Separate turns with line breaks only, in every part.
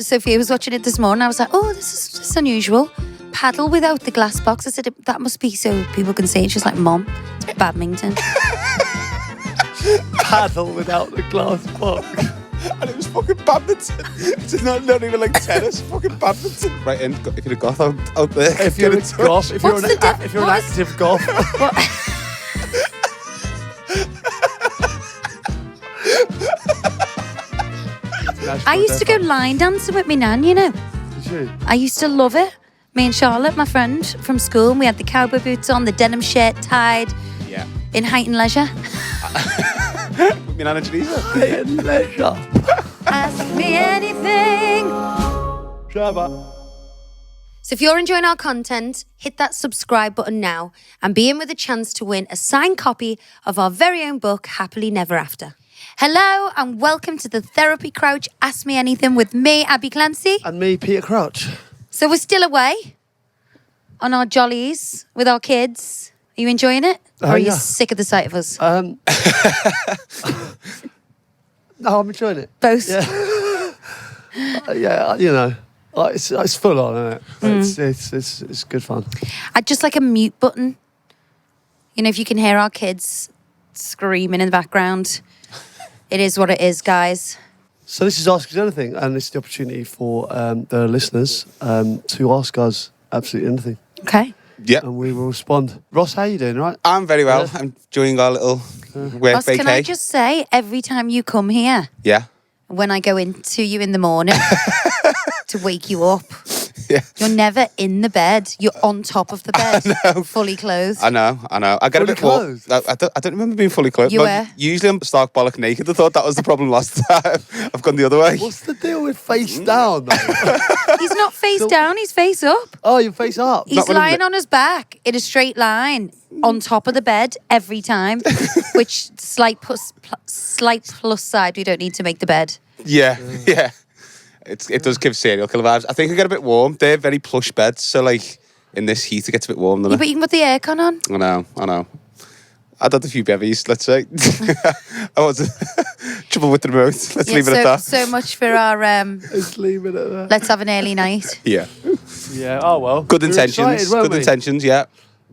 Sophia was watching it this morning. I was like, oh, this is unusual. Paddle without the glass box. I said, that must be so people can see it. She's like, Mom, it's badminton.
Paddle without the glass box.
And it was fucking badminton. It's not even like tennis, fucking badminton. Right, and if you're a goth out there,
If you're a goth, if you're an active goth.
I used to go line dancing with my nan, you know.
Did you?
I used to love it. Me and Charlotte, my friend from school, and we had the cowboy boots on, the denim shirt tied.
Yeah.
In height and leisure.
With me nan and Janisa.
In leisure.
Ask me anything.
Trevor.
So if you're enjoying our content, hit that subscribe button now and be in with a chance to win a signed copy of our very own book, Happily Never After. Hello and welcome to the Therapy Crouch Ask Me Anything with me, Abby Clancy.
And me, Peter Crouch.
So we're still away on our jollies with our kids. Are you enjoying it? Or are you sick of the sight of us?
No, I'm enjoying it.
Both?
Yeah. Yeah, you know, it's full on, isn't it? It's good fun.
I'd just like a mute button. You know, if you can hear our kids screaming in the background. It is what it is, guys.
So this is Ask Us Anything, and this is the opportunity for the listeners to ask us absolutely anything.
Okay.
Yeah.
And we will respond. Ross, how are you doing, right?
I'm very well.
Yeah.
I'm enjoying our little work
Ross,
vacay.
can I just say, every time you come here,
Yeah.
when I go into you in the morning to wake you up,
Yeah.
you're never in the bed. You're on top of the bed, fully clothed.
I know. I get
Fully
a bit more.
clothed?
Oh,
I don't remember being fully clothed.
You
but
were?
usually I'm stark bollock naked. I thought that was the problem last time. I've gone the other way.
What's the deal with face down, though?
He's not face down, he's face up.
Oh, you're face up.
He's
Not when I'm
lying on his back in a straight line on top of the bed every time, which slight plus side, we don't need to make the bed.
Yeah. It does give serial killer vibes. I think I get a bit warm. They're very plush beds, so like in this heat it gets a bit warm, doesn't
Yeah, but you can put the aircon on.
I know. I'd had a few bevies, let's say. I was trouble with the remote. Let's leave it at that.
So much for our
Let's leave it at that.
let's have an early night.
Yeah.
Yeah, oh well.
Good
We're
intentions.
excited, weren't
Good
we?
intentions, yeah.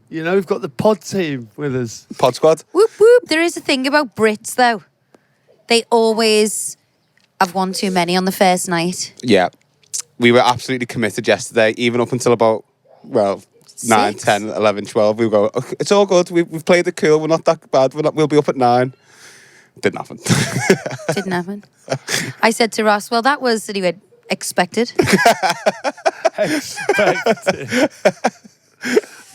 You know, we've got the pod team with us.
Pod squad.
Whoop whoop. There is a thing about Brits though. They always have one too many on the first night.
Yeah. We were absolutely committed yesterday, even up until about, 9,
6?
10, 11, 12. We go, okay, it's all good. We've played it cool. We're not that bad. We'll be up at 9. Didn't happen.
Didn't happen. I said to Ross, well, that was anyway expected.
Expected.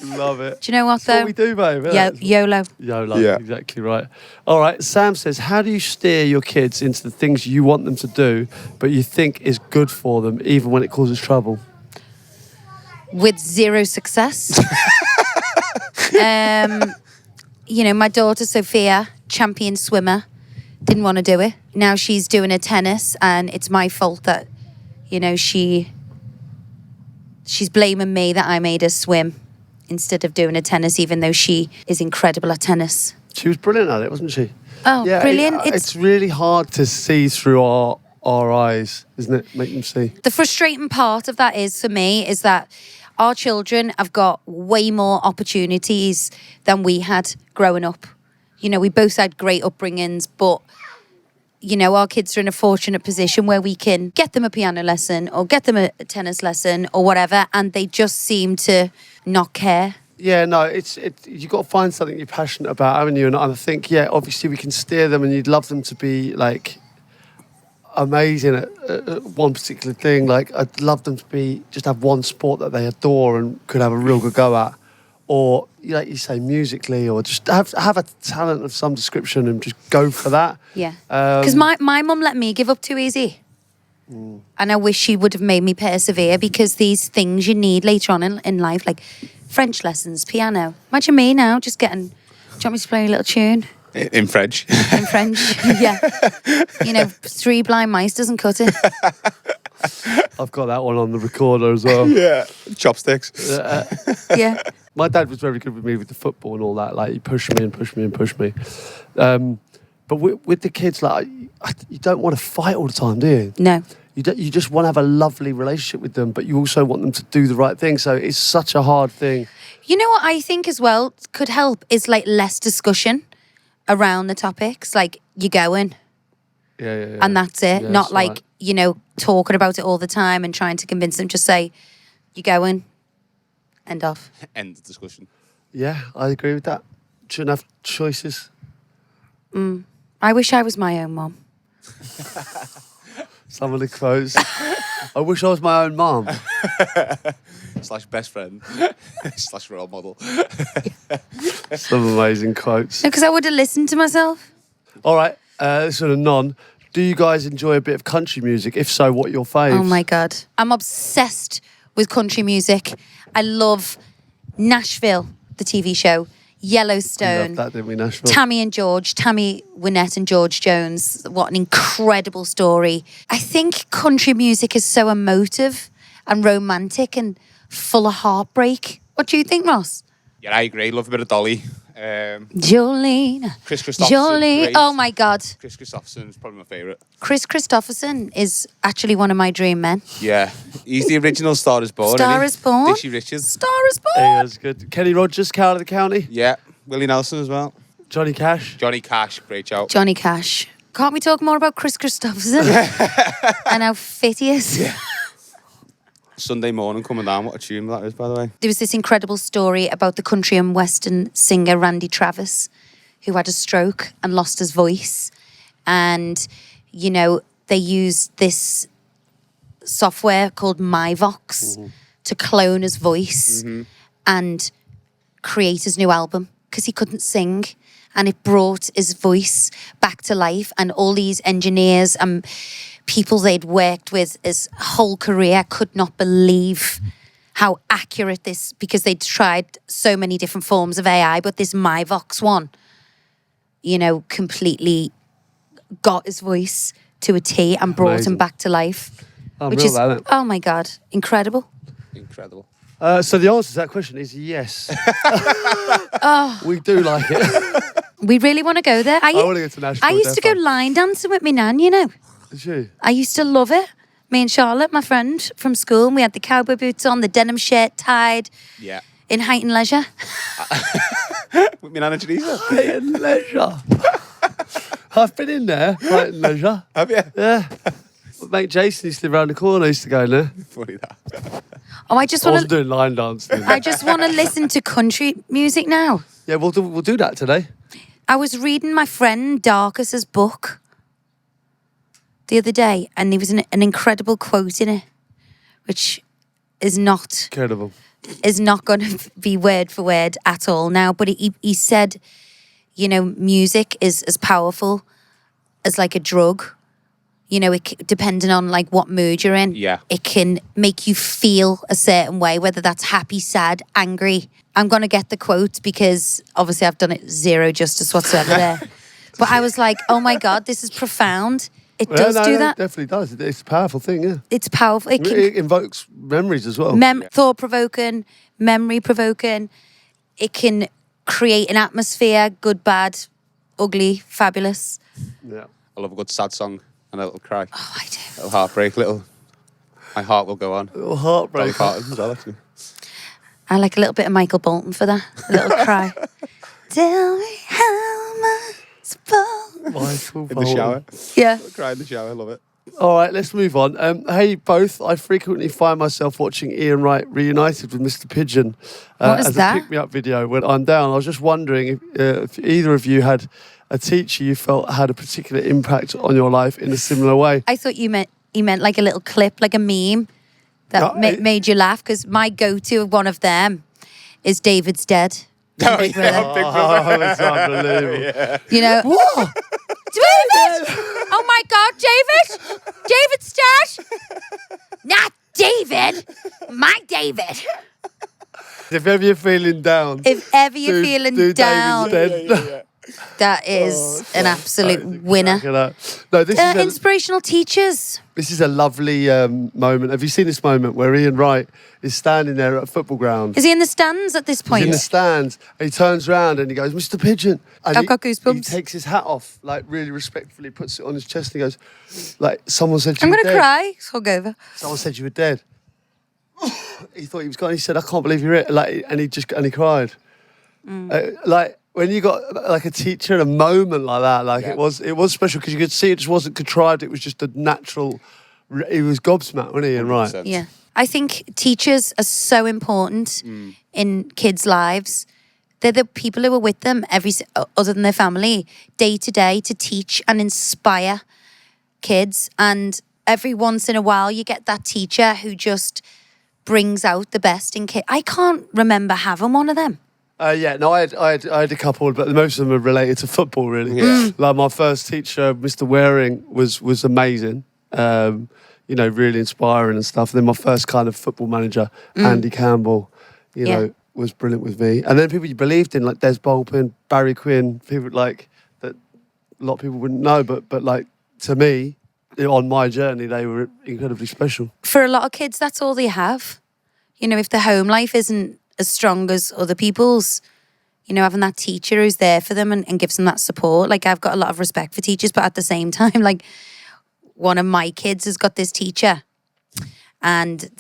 Love it.
Do you know what
That's what
though?
we do, babe. isn't it?
YOLO.
YOLO,
Yeah.
exactly right. All right, Sam says, how do you steer your kids into the things you want them to do, but you think is good for them, even when it causes trouble?
With zero success. You know, my daughter Sophia, champion swimmer, didn't want to do it. Now she's doing her tennis, and it's my fault that, you know, she's blaming me that I made her swim instead of doing her tennis, even though she is incredible at tennis.
She was brilliant at it, wasn't she?
Oh, brilliant.
It's really hard to see through our eyes, isn't it? Make them see.
The frustrating part of that is, for me, is that our children have got way more opportunities than we had growing up. You know, we both had great upbringings, but, you know, our kids are in a fortunate position where we can get them a piano lesson or get them a tennis lesson or whatever, and they just seem to not care.
Yeah, no, you've got to find something you're passionate about, haven't you? And I think, yeah, obviously we can steer them, and you'd love them to be, like, amazing at one particular thing. Like, I'd love them to just have one sport that they adore and could have a real good go at. Or, like you say, musically, or just have a talent of some description and just go for that.
Yeah. Because my mum let me give up too easy. And I wish she would have made me persevere, because these things you need later on in life, like French lessons, piano. Imagine me now just getting, do you want me to play a little tune?
In French.
In French, yeah. You know, 3 blind mice doesn't cut it.
I've got that one on the recorder as well.
Yeah. Chopsticks.
Yeah.
My dad was very good with me with the football and all that. Like, he pushed me and pushed me and pushed me. But with the kids, like, you don't want to fight all the time, do you?
No.
you just want to have a lovely relationship with them, but you also want them to do the right thing. So it's such a hard thing.
You know what I think as well could help is like less discussion around the topics. Like, you're going.
Yeah.
And that's it.
Yeah,
Not
that's
like,
right.
you know, talking about it all the time and trying to convince them. Just say, you're going. End of.
End of discussion.
Yeah, I agree with that. Shouldn't have choices.
I wish I was my own mom.
Some of the quotes. I wish I was my own mom.
/ best friend. / role model.
Some amazing quotes.
No, because I would have listened to myself.
All right, this is a non. Do you guys enjoy a bit of country music? If so, what are your faves?
Oh my God. I'm obsessed with country music. I love Nashville, the TV show,
We
Yellowstone,
loved that, didn't we, Nashville?
Tammy Wynette and George Jones. What an incredible story. I think country music is so emotive and romantic and full of heartbreak. What do you think, Ross?
Yeah, I agree. Love a bit of Dolly.
Jolene.
Kris Kristofferson.
Jolene.
Great.
Oh my God.
Kris Kristofferson is probably my favourite.
Kris Kristofferson is actually one of my dream men.
Yeah. He's the original Star is Born.
Star
isn't
is
he?
Born.
Dixie Richards.
Star is Born.
Yeah, that's good. Kenny Rogers, Cow of the County.
Yeah. Willie Nelson as well.
Johnny Cash.
Johnny Cash. Great shout.
Johnny Cash. Can't we talk more about Kris Kristofferson and how fit he is?
Yeah. Sunday morning coming down. What a tune that is, by the way.
There was this incredible story about the country and western singer Randy Travis, who had a stroke and lost his voice. And, you know, they used this software called MyVox to clone his voice and create his new album because he couldn't sing. And it brought his voice back to life. And all these engineers and people they'd worked with his whole career could not believe how accurate this, because they'd tried so many different forms of AI, but this MyVox one, you know, completely got his voice to a T and brought
Amazing.
him back to life.
Unreal,
Which is,
isn't it?
oh my God, incredible.
Incredible.
So the answer to that question is yes. We do like it.
We really want to go there.
I want to go to Nashville.
I used to go
defo.
line dancing with my nan, you know.
Did you?
I used to love it. Me and Charlotte, my friend from school, and we had the cowboy boots on, the denim shirt tied
Yeah.
in height and leisure.
With me Nana Teresa.
Height and leisure. I've been in there, Height and leisure.
Have you?
Yeah. Mate Jason used to live around the corner. I used to go in there.
Funny that.
Oh, I just
I
want
wasn't
to.
doing line dancing.
I just want to listen to country music now.
Yeah, we'll do that today.
I was reading my friend Darkus's book the other day, and there was an incredible quote in it, which is not
Incredible.
going to be word for word at all now. But he said, you know, music is as powerful as like a drug. You know, depending on like what mood you're in,
Yeah.
it can make you feel a certain way, whether that's happy, sad, angry. I'm going to get the quote because obviously I've done it zero justice whatsoever there. But I was like, oh my God, this is profound. It does do that.
It definitely does. It's a powerful thing, yeah.
It's powerful. It can
It invokes memories as well.
thought-provoking, memory-provoking. It can create an atmosphere, good, bad, ugly, fabulous.
Yeah.
I love a good sad song and a little cry.
Oh, I do.
A little heartbreak, my heart will go on.
A little heartbreak.
Dolly Parton as well, actually.
I like a little bit of Michael Bolton for that. A little cry. Tell me how much
Michael
In the shower.
Yeah.
Cry in the shower, I love it.
All right, let's move on. Hey, both. I frequently find myself watching Ian Wright reunited with Mr. Pigeon
What is
as
that?
a pick-me-up video when I'm down. I was just wondering if either of you had a teacher you felt had a particular impact on your life in a similar way.
I thought you meant like a little clip, like a meme that
No,
made you laugh, because my go-to of one of them is David's Dead.
Oh,
Big
yeah.
Brother.
Big Brother.
Oh, it's unbelievable.
You know,
What?
David! Oh my God, David! David Stash! Not David! My David!
If ever you're feeling down,
If ever you're
do
feeling down,
David's Dead.
that is an absolute winner.
No, this is
Inspirational teachers.
This is a lovely moment. Have you seen this moment where Ian Wright is standing there at a football ground?
Is he in the stands at this point?
He's in the stands, and he turns around and he goes, "Mr. Pigeon." And
I've got goosebumps.
He takes his hat off, like really respectfully, puts it on his chest, and he goes, like, "Someone said you
I'm
were
going to
dead.
cry. Hug over.
Someone said you were dead." He thought he was gone. He said, "I can't believe you're it." Like, and he cried. Like when you got like a teacher in a moment like that, like it was special because you could see it just wasn't contrived. It was just a natural. He was gobsmacked, wasn't he? And right.
Yeah. I think teachers are so important in kids' lives. They're the people who are with them other than their family, day to day, to teach and inspire kids. And every once in a while, you get that teacher who just brings out the best in kids. I can't remember having one of them.
I had a couple, but most of them are related to football, really.
Yeah.
Like my first teacher, Mr. Waring, was amazing. Really inspiring and stuff. And then my first kind of football manager, Andy Campbell, was brilliant with me. And then people you believed in, like Des Bolpin, Barry Quinn, people like that. A lot of people wouldn't know, but like to me, on my journey, they were incredibly special.
For a lot of kids, that's all they have. If their home life isn't as strong as other people's, having that teacher who's there for them and gives them that support. Like, I've got a lot of respect for teachers, but at the same time, like, one of my kids has got this teacher and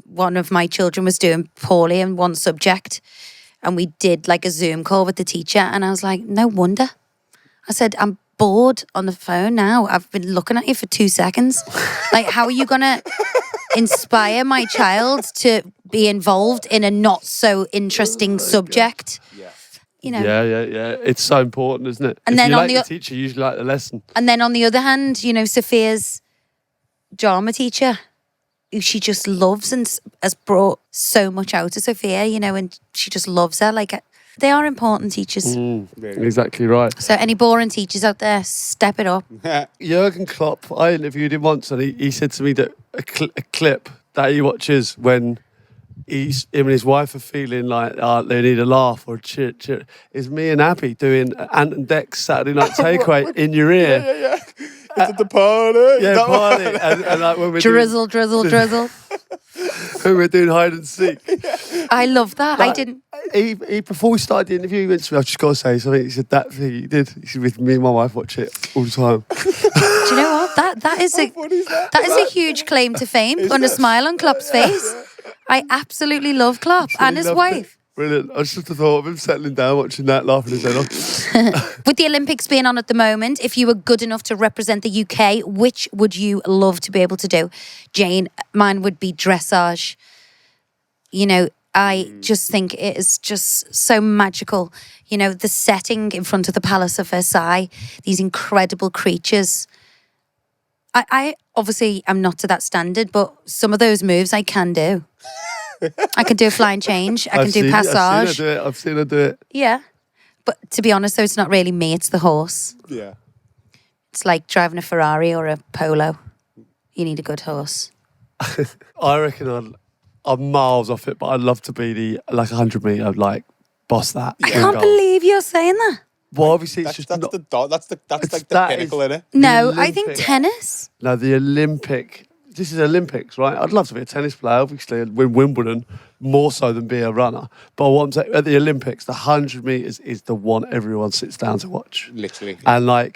one of my children was doing poorly in one subject and we did like a Zoom call with the teacher and I was like, no wonder. I said, I'm bored on the phone now. I've been looking at you for 2 seconds. Like, how are you going to inspire my child to be involved in a not so interesting subject?
Yeah.
Yeah. It's so important, isn't it?
And
if
then
you
on
like
the
the teacher, you usually like the lesson.
And then on the other hand, Sophia's drama teacher, who she just loves and has brought so much out of Sophia, and she just loves her. Like, they are important teachers.
Exactly right.
So any boring teachers out there, step it up.
Jurgen Klopp, I interviewed him once and he said to me that a clip that he watches when him and his wife are feeling like they need a laugh or a cheer, is me and Abby doing Ant and Dec's Saturday Night Takeaway in your ear.
Yeah. At the party.
Yeah, party. And like when we're
Drizzle.
when we're doing hide and seek.
I love that.
Like,
I didn't.
He before we started the interview, he went to me, I've just got to say something. He said, that thing he did. He said, with me and my wife watch it all the time.
Do you know what? That is a huge claim to fame. Putting a smile on Klopp's face. I absolutely love Klopp and his wife.
Brilliant. I just thought of him settling down, watching that, laughing his head off.
With the Olympics being on at the moment, if you were good enough to represent the UK, which would you love to be able to do? Jane, mine would be dressage. I just think it is just so magical. The setting in front of the Palace of Versailles, these incredible creatures. I obviously am not to that standard, but some of those moves I can do. I can do a flying change. I can do passage.
I've seen her do it.
Yeah. But to be honest, though, it's not really me. It's the horse.
Yeah.
It's like driving a Ferrari or a Polo. You need a good horse.
I reckon I'm miles off it, but I'd love to be the 100-meter boss that.
I can't believe you're saying that.
Well, obviously it's
That's
just not.
like the
that
pinnacle,
is-
isn't it?
No,
The
I think
Olympic-
tennis.
No, the Olympic. This is Olympics, right? I'd love to be a tennis player, obviously, and win Wimbledon more so than be a runner. But what I'm saying, at the Olympics, the 100 meters is the one everyone sits down to watch.
Literally.
And I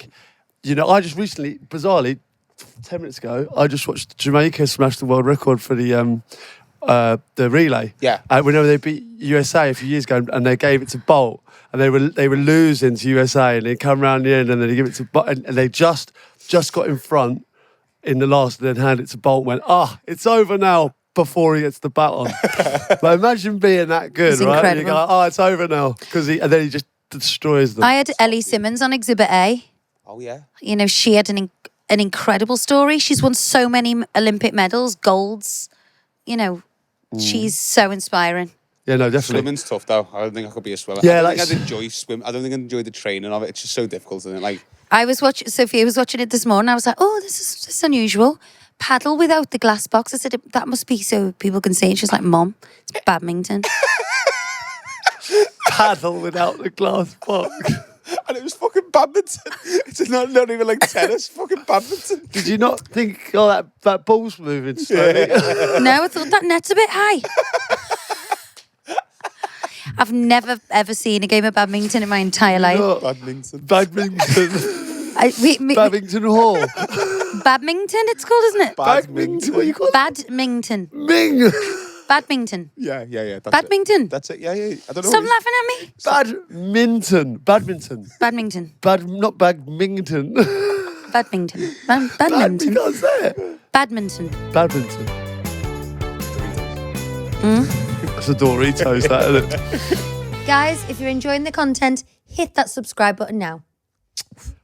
just recently, bizarrely, 10 minutes ago, I just watched Jamaica smash the world record for the relay.
Yeah.
Whenever they beat USA a few years ago, and they gave it to Bolt, and they were losing to USA, and they come round the end, and then they give it to Bolt, and they just got in front in the last, and then hand it to Bolt. And went, it's over now. Before he gets the baton. Like, imagine being that good,
It's
right?
incredible.
And you go, it's over now, and then he just destroys them.
I had Ellie Simmons on Exhibit A.
Oh, yeah.
She had an incredible story. She's won so many Olympic medals, golds. She's so inspiring.
Yeah, no, definitely.
Swimming's tough, though. I don't think I could be a swimmer.
Yeah,
I don't
like-
think I'd enjoy swim. I don't think I'd enjoy the training of it. It's just so difficult, isn't it? Like,
Sophia was watching it this morning. I was like, this is unusual. Paddle without the glass box. I said, that must be so people can see it. She's like, Mom, it's badminton.
Paddle without the glass box.
And it was fucking badminton. It's not even like tennis, fucking badminton.
Did you not think, oh, that ball's moving slowly?
No, I thought that net's a bit high. I've never ever seen a game of badminton in my entire life.
No.
Badminton.
Badminton. Babington Hall.
Badminton, it's called, isn't it?
Badminton. What you call it?
Badminton.
Ming.
Badminton.
Yeah. That's
Badminton.
It. That's it. Yeah. I don't know.
Stop laughing at me.
Badminton. Badminton.
Badminton.
Not Badminton.
Badminton.
You
Badminton.
can't say it.
Badminton.
Badminton. That's a Doritos, that, isn't it?
Guys, if you're enjoying the content, hit that subscribe button now.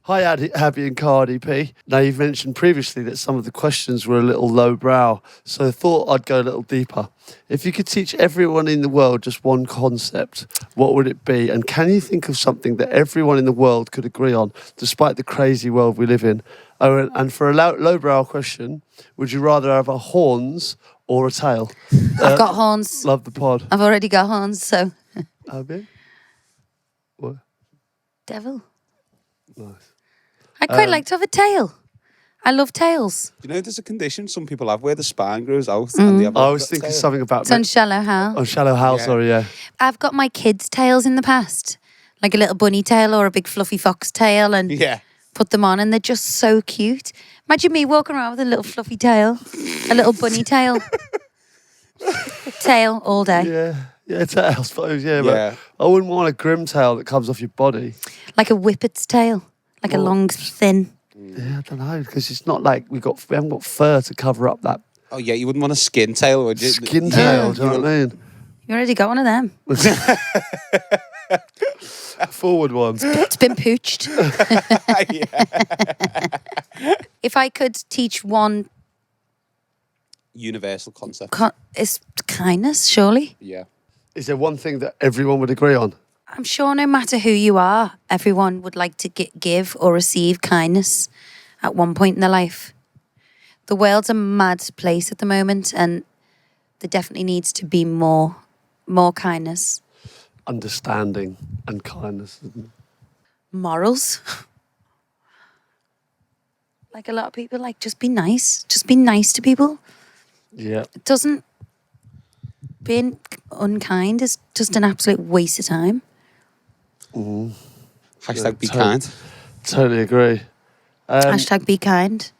Hi, Abbey and Cardi P. Now, you've mentioned previously that some of the questions were a little lowbrow, so I thought I'd go a little deeper. If you could teach everyone in the world just one concept, what would it be? And can you think of something that everyone in the world could agree on, despite the crazy world we live in? Oh, and for a lowbrow question, would you rather have a horns or a tail?
I've got horns.
Love the pod.
I've already got horns, so.
Abby? What?
Devil.
Nice.
I'd quite like to have a tail. I love tails.
You know, there's a condition some people have where the spine grows out. And they have
I was thinking something about...
It's on Shallow Hal.
On Shallow Hal,
Yeah.
sorry, yeah.
I've got my kids' tails in the past, like a little bunny tail or a big fluffy fox tail, and
Yeah.
put them on, and they're just so cute. Imagine me walking around with a little fluffy tail, a little bunny tail. Tail all day.
Yeah, tail, I suppose, yeah.
Yeah.
But I wouldn't want a grim tail that comes off your body.
Like a whippet's tail. Like a long, thin.
Yeah, I don't know, because it's not like we haven't got fur to cover up that
Oh, yeah, you wouldn't want a skin tail, would you?
skin tail, do you know what I mean?
You already got one of them.
Forward ones.
It's been pooched. If I could teach one,
Universal concept.
it's kindness, surely.
Yeah.
Is there one thing that everyone would agree on?
I'm sure no matter who you are, everyone would like to give or receive kindness at one point in their life. The world's a mad place at the moment, and there definitely needs to be more kindness.
Understanding and kindness.
Morals. Like a lot of people, like, just be nice. Just be nice to people.
Yeah.
It doesn't... Being unkind is just an absolute waste of time.
Hashtag be kind.
Totally agree.
Hashtag be kind.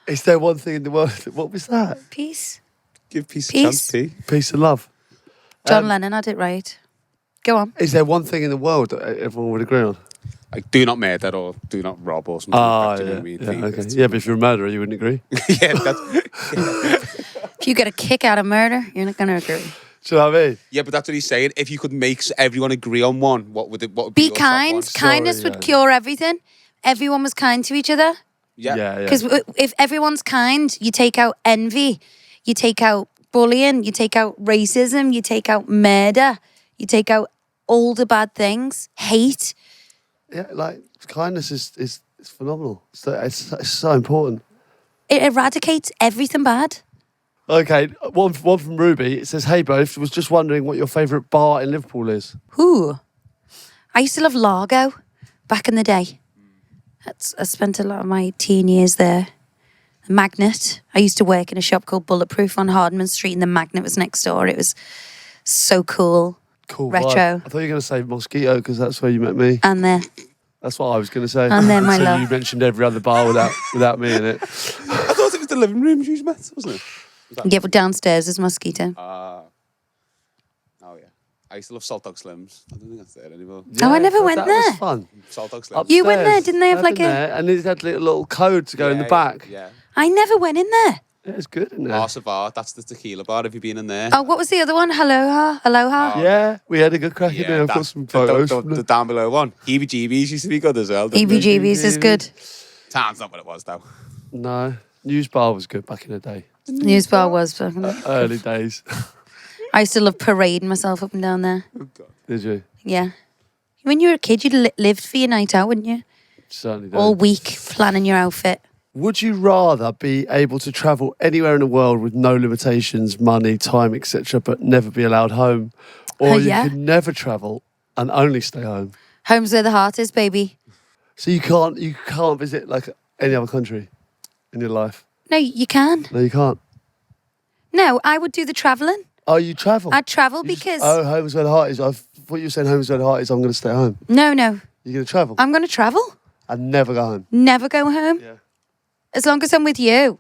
Is there one thing in the world... What was that?
Peace.
Give peace a
Peace.
chance, P.
Peace and love.
John Lennon had it right. Go on.
Is there one thing in the world that everyone would agree on?
Like, do not murder or do not rob or something. like that, do you know what I mean?
Okay. Yeah, but if you're a murderer, you wouldn't agree.
Yeah, that's...
If you get a kick out of murder, you're not going to agree.
Do you know what I mean?
Yeah, but that's what he's saying. If you could make everyone agree on one, what would
Be
be your top
kind.
one?
Kindness
Sorry,
would
yeah.
cure everything. Everyone was kind to each other.
Yeah.
Because if everyone's kind, you take out envy, you take out bullying, you take out racism, you take out murder, you take out all the bad things, hate.
Yeah, like, kindness is phenomenal. It's so important.
It eradicates everything bad.
Okay, one from Ruby. It says, "Hey both, was just wondering what your favourite bar in Liverpool is."
Ooh. I used to love Largo back in the day. I spent a lot of my teen years there. The Magnet. I used to work in a shop called Bulletproof on Hardman Street, and the Magnet was next door. It was so cool.
Cool.
Retro.
Vibe. I thought you were going to say Mosquito because that's where you met me.
And there.
That's what I was going to say.
And then my
Until
love.
you mentioned every other bar without me in it.
I thought it was the living room you met, wasn't it?
Yeah, but downstairs is Mosquito.
Oh, yeah. I used to love Salt Dog Slims. I don't think that's there anymore.
Oh, I never went
that
there.
was fun.
Salt Dog Slims.
You went there,
Upstairs.
didn't they have
I've
like
been
a...
there, and it had a little code to go in the back.
Yeah.
I never went in there.
Yeah, it's good, isn't it?
Bar Savar, that's the tequila bar. Have you been in there?
Oh, what was the other one? Aloha? Aloha?
Yeah, we had a good crack in there. I've got some photos.
The down below one. Heebie-jeebies used to be good as well.
EBGBs is good.
Town's not what it was, though.
No, News Bar was good back in the day.
News bar was.
Early days.
I used to love parading myself up and down there.
Oh, God.
Did you?
Yeah. When you were a kid, you lived for your night out, wouldn't you?
Certainly did.
All week, planning your outfit.
Would you rather be able to travel anywhere in the world with no limitations, money, time, etc., but never be allowed home? Or you
Yeah.
could never travel And only stay home.
Home's where the heart is, baby.
So you can't visit like any other country in your life?
No, you can.
No, you can't.
No, I would do the travelling.
Oh, you travel?
I'd travel
You just-
because...
home's where the heart is. I thought you were saying home's where the heart is. I'm going to stay home.
No.
You're going to travel?
I'm going to travel.
And never go home.
Never go home.
Yeah.
As long as I'm with you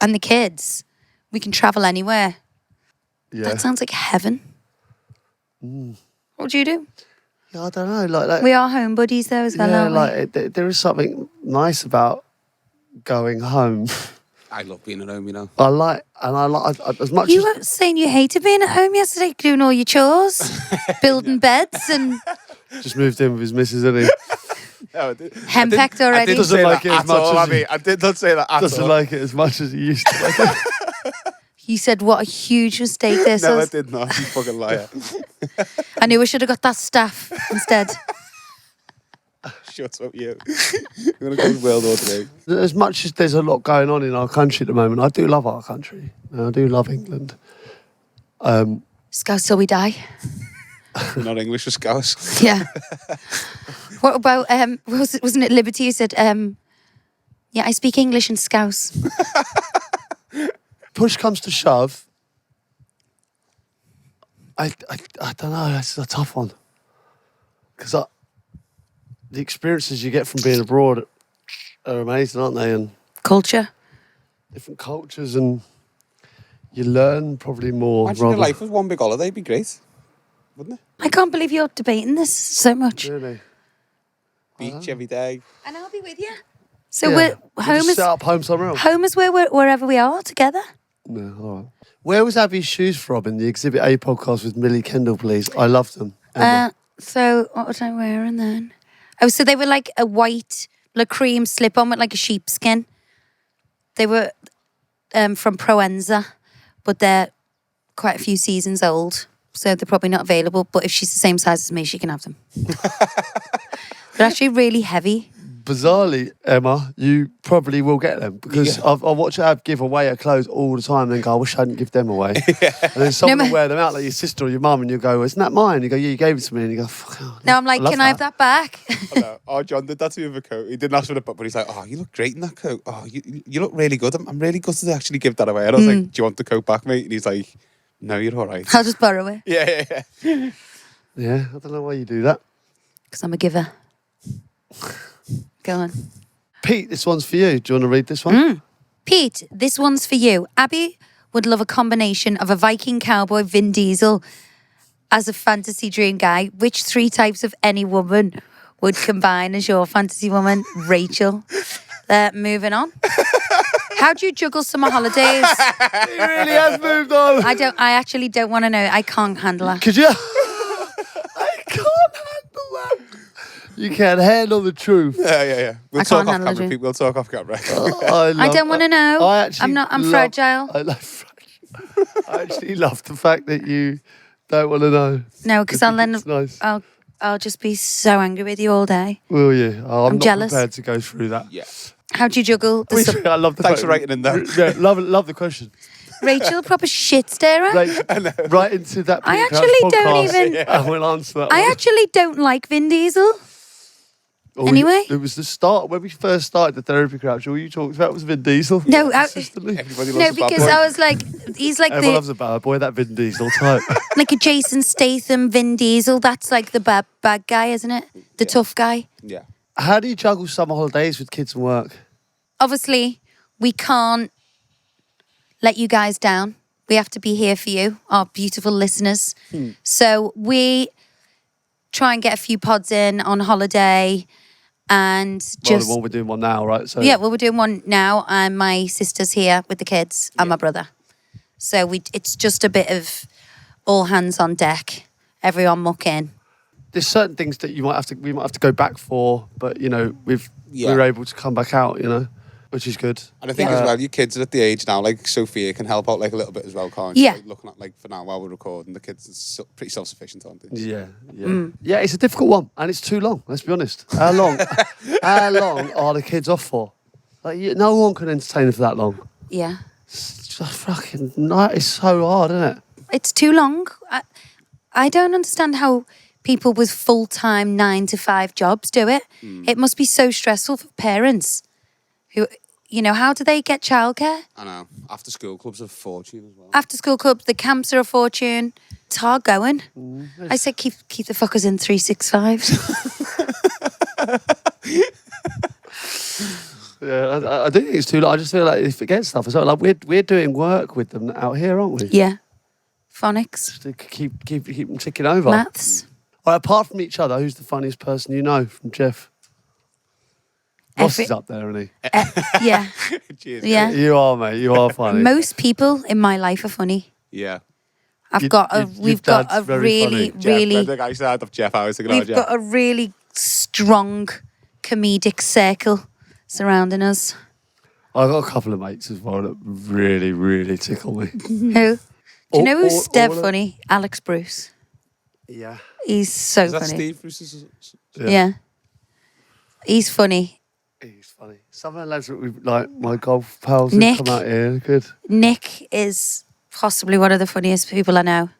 and the kids, we can travel anywhere.
Yeah.
That sounds like heaven. What do you do?
Yeah, I don't know. Like
We are home buddies though as well,
yeah,
aren't we?
there is something nice about going home.
I love being at home, you know.
I like as much
You
as
were saying you hated being at home yesterday, doing all your chores, building beds and
just moved in with his missus, isn't he?
No,
henpecked already.
Doesn't
say
like
that
it as
at
much
all,
as
Abby. I did not say that at
Doesn't
all.
like it as much as he used to. Like it.
You said what a huge mistake this
No, I
was.
did not. You fucking liar.
I knew I should have got that staff instead.
Shut up, you. You're going to go to World War III.
As much as there's a lot going on in our country at the moment, I do love our country. I do love England.
Scouse till we die.
You're not English for Scouse.
Yeah. What about wasn't it Liberty who said yeah, I speak English and Scouse.
Push comes to shove. I don't know. That's a tough one because the experiences you get from being abroad are amazing, aren't they? And
Culture.
different cultures, and you learn probably more.
Imagine your life was one big holiday. It'd be great. Wouldn't it?
I can't believe you're debating this so much.
Really?
Beach every day.
And I'll be with you. So
Yeah.
we're
We'll
home
just
is
set up home somewhere else.
home is wherever we are together.
No, all right. Where was Abby's shoes from in the Exhibit A podcast with Millie Kendall, please? I loved them. Emma.
So what was I wearing then? Oh, so they were like a white, like cream slip on with like a sheepskin. They were from Proenza, but they're quite a few seasons old, so they're probably not available. But if she's the same size as me, she can have them. They're actually really heavy.
Bizarrely, Emma, you probably will get them because I watch Ab give away her clothes all the time and then go, I wish I hadn't give them away. And then someone will wear them out, like your sister or your mum, and you go, isn't that mine? You go, yeah, you gave it to me. And you go, fuck. Oh,
Now I'm like,
love
can I have that back?
Oh, no. Oh, John did that to me with a coat. He didn't ask for the book, but he's like, oh, you look great in that coat. Oh, you look really good. I'm really gutted to actually give that away. And I was like, do you want the coat back, mate? And he's like, no, you're all right.
I'll just borrow it
Yeah.
Yeah, I don't know why you do that.
because I'm a giver. Go on.
Pete, this one's for you. Do you want to read this one?
Pete, this one's for you. Abby would love a combination of a Viking cowboy, Vin Diesel, as a fantasy dream guy. Which three types of any woman would combine as your fantasy woman? Rachel. Moving on. How do you juggle summer holidays?
He really has moved on.
I actually don't want to know. I can't handle that.
Could you? I can't handle that. You can't handle the truth.
Yeah. We'll
I
talk
can't
off
handle
camera,
it.
Pete. We'll talk off camera.
I don't want to know. I'm fragile.
I actually love the fact that you don't want to know.
No, because I'll then
It's nice.
I'll just be so angry with you all day.
Will you? Oh, I'm not
jealous.
prepared to go through that.
Yeah.
How do you juggle the summer?
I love the
Thanks
fact-
for writing in there.
Yeah, love the question.
Rachel, proper shit stirrer.
Right into that.
I
Pete Crouch
actually don't
podcast,
even-
And we'll answer that.
I
one.
actually don't like Vin Diesel. Anyway.
It was the start when we first started the therapy crouch. All you talked about was Vin Diesel.
No,
consistently.
Everybody loves
No,
a bad
because
boy.
I was like, he's like
Everyone loves a bad boy. That Vin Diesel type.
like a Jason Statham, Vin Diesel. That's like the bad guy, isn't it? The tough guy.
Yeah.
How do you juggle summer holidays with kids and work?
Obviously, we can't let you guys down. We have to be here for you, our beautiful listeners. So we try and get a few pods in on holiday and
Well,
just...
the one we're doing one now, right? So
Yeah, well, we're doing one now, and my sister's here with the kids and my brother. So it's just a bit of all hands on deck, everyone muck in.
there's certain things that we might have to go back for, but you know, we're able to come back out, you know, which is good.
And I think as well, your kids are at the age now, like Sophia can help out like a little bit as well, can't
Yeah.
Like, looking at like for now while we're recording, the kids are pretty self-sufficient, aren't they?
Yeah. Yeah, it's a difficult one, and it's too long. Let's be honest. How long? How long are the kids off for? Like, no one can entertain them for that long.
Yeah.
It's just fucking night. It's so hard, isn't it?
It's too long. I don't understand how people with full-time 9 to 5 jobs do it. It must be so stressful for parents who, how do they get childcare?
I know. After school clubs are a fortune as well.
After school clubs, the camps are a fortune. It's hard going. I said keep the fuckers in 365.
Yeah, I don't think it's too long. I just feel like they forget stuff as well. Like we're doing work with them out here, aren't we?
Yeah. Phonics.
Just to keep them ticking over.
Maths.
All right, apart from each other, who's the funniest person you know from Jeff? Ross is up there, isn't he?
Yeah.
Cheers.
Yeah.
You are, mate. You are funny.
Most people in my life are funny.
Yeah.
We've got a
dad's very
really,
funny.
really,
I think I started off Jeff. I was thinking
we've
of Jeff.
got a really strong comedic circle surrounding us.
I've got a couple of mates as well that really, really tickle me.
Who? Do you know who's dead
all of-
funny? Alex Bruce.
Yeah.
He's so
Is that
funny.
Steve Bruce's?
Yeah. He's funny.
He's funny. Some of the lads that we like, my golf pals
Nick.
who come out here, good.
Nick is possibly one of the funniest people I know.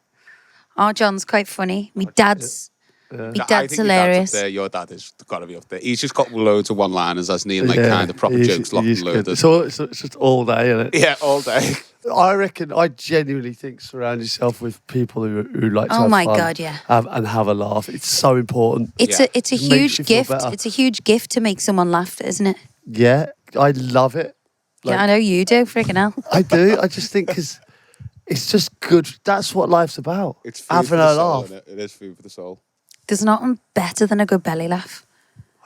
Our John's quite funny. My dad's
I
dad's
think
hilarious.
Your dad's up there. Your dad has got to be up there. He's just got loads of one-liners, hasn't he? And kind of proper jokes locked and loaded.
It's just all day, isn't it?
Yeah, all day.
I genuinely think surround yourself with people who like to
Oh
have
my
fun
God, yeah.
and have a laugh. It's so important.
It's
Yeah.
a
It makes
huge
you feel
gift.
better.
It's a huge gift to make someone laugh, isn't it?
Yeah, I love it. Like,
Yeah, I know you do. Freaking hell.
I do. I just think because it's just good. That's what life's about.
It's food
having
for the
a
soul,
laugh.
isn't it? It is food for the soul.
There's nothing better than a good belly laugh.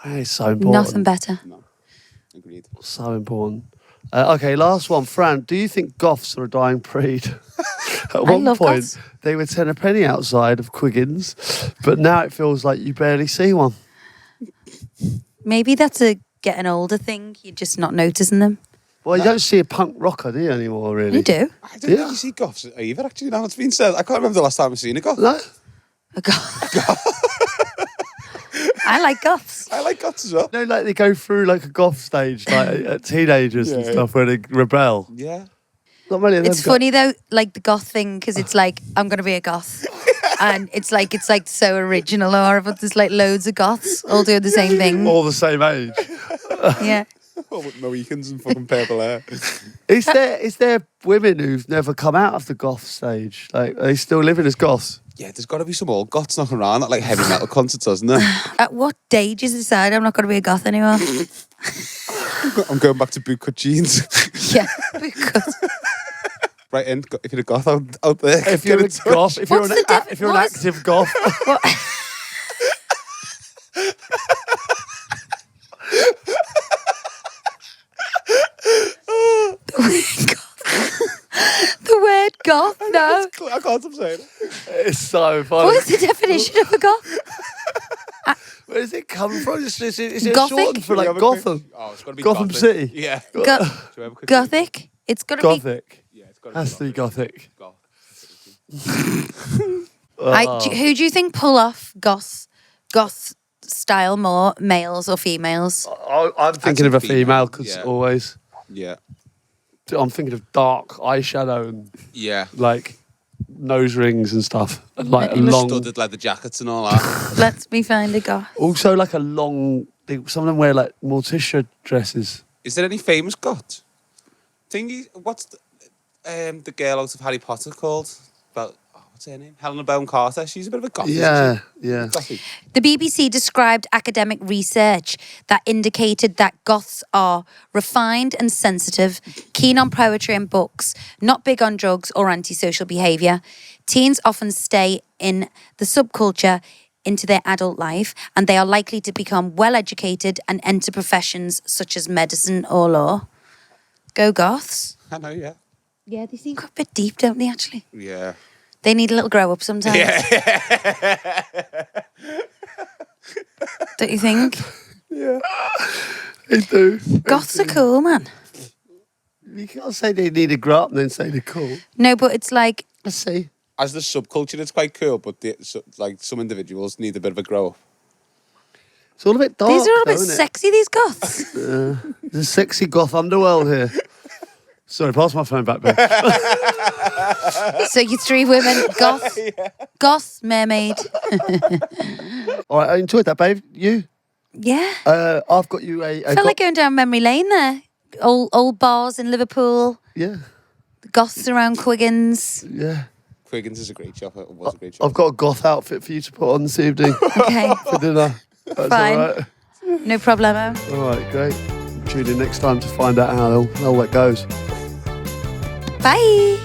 It's so important.
Nothing better.
No, agreed.
So important. Okay, last one. Fran, do you think Goths are a dying breed? At one
love
point,
Goths.
they were 10 a penny outside of Quiggins, but now it feels like you barely see one.
Maybe that's a getting older thing. You're just not noticing them.
Well, you don't see a punk rocker, do you, anymore, really?
You do.
I don't think you see Goths either, actually, now it's been said. I can't remember the last time I've seen a Goth.
No?
A goth. I like goths.
I like Goths as well.
No, like they go through like a goth stage, like at teenagers and
Yeah.
stuff, where they rebel.
Yeah.
Not many of them.
It's funny though, like the goth thing, because it's like I'm gonna be a goth, and it's like so original or whatever. There's like loads of goths all doing the same thing.
All the same age.
Yeah.
Oh, with Mohicans and fucking purple hair.
Is there women who've never come out of the goth stage? Like, are they still living as goths?
Yeah, there's got to be some old Goths knocking around at like heavy metal concerts, hasn't there?
At what day did you decide I'm not gonna be a goth anymore?
I'm going back to bootcut jeans.
Yeah. Because
Right in, if you're a Goth out there.
If you're a
get in touch.
goth, if you're
What's
an,
the diff-
if you're an
what is-
active goth,
what? The word goth? No.
I can't stop saying it.
it's so funny.
What's the definition of a goth?
Where does it come from? Is it
Gothic?
shortened for
Do you
like
have a quick-
Gotham?
Oh, it's got to be
Gotham
Gothic.
City?
Yeah.
Go-
Do you have a quick-
Gothic? It's gotta be.
Gothic.
Yeah, it's got
Has to be Gothic.
Goth.
Who do you think pull off goth style more, males or females?
I'm thinking of a female because
yeah.
always.
Yeah.
I'm thinking of dark eyeshadow and
Yeah.
like nose rings and stuff. And like a
And the
long.
studded leather jackets and all that.
Let me find a goth.
Also, like a long. Some of them wear like Morticia dresses.
Is there any famous Goth? Thingy, what's the girl out of Harry Potter called? About, what's her name? Helena Bonham Carter. She's a bit of a Goth.
Yeah, yeah.
Gothy.
The BBC described academic research that indicated that goths are refined and sensitive, keen on poetry and books, not big on drugs or antisocial behaviour. Teens often stay in the subculture into their adult life, and they are likely to become well-educated and enter professions such as medicine or law. Go goths.
I know, yeah.
Yeah, they seem quite a bit deep, don't they, actually?
Yeah.
They need a little grow up sometimes.
Yeah.
Don't you think?
They do.
Goths are cool, man.
You can't say they need to grow up and then say they're cool.
No, but it's like,
Let's see.
As the subculture, it's quite cool, but like some individuals need a bit of a grow up.
It's all a bit dark.
these are all a bit
though, isn't it?
sexy, these goths.
There's a sexy goth underworld here. Sorry, pass my phone back, babe.
So you 3 women, Goths, mermaid.
All right, I enjoyed that, babe. You?
Yeah.
I've got you a
Felt like going down memory lane there. Old bars in Liverpool,
yeah,
Goths around Quiggins.
yeah.
Quiggins is a great shop. It was a great shop.
I've got a goth outfit for you to put on this evening
Okay,
for dinner. That's
Fine.
all right.
no problemo.
All right, great. Tune in next time to find out how all that goes.
Bye.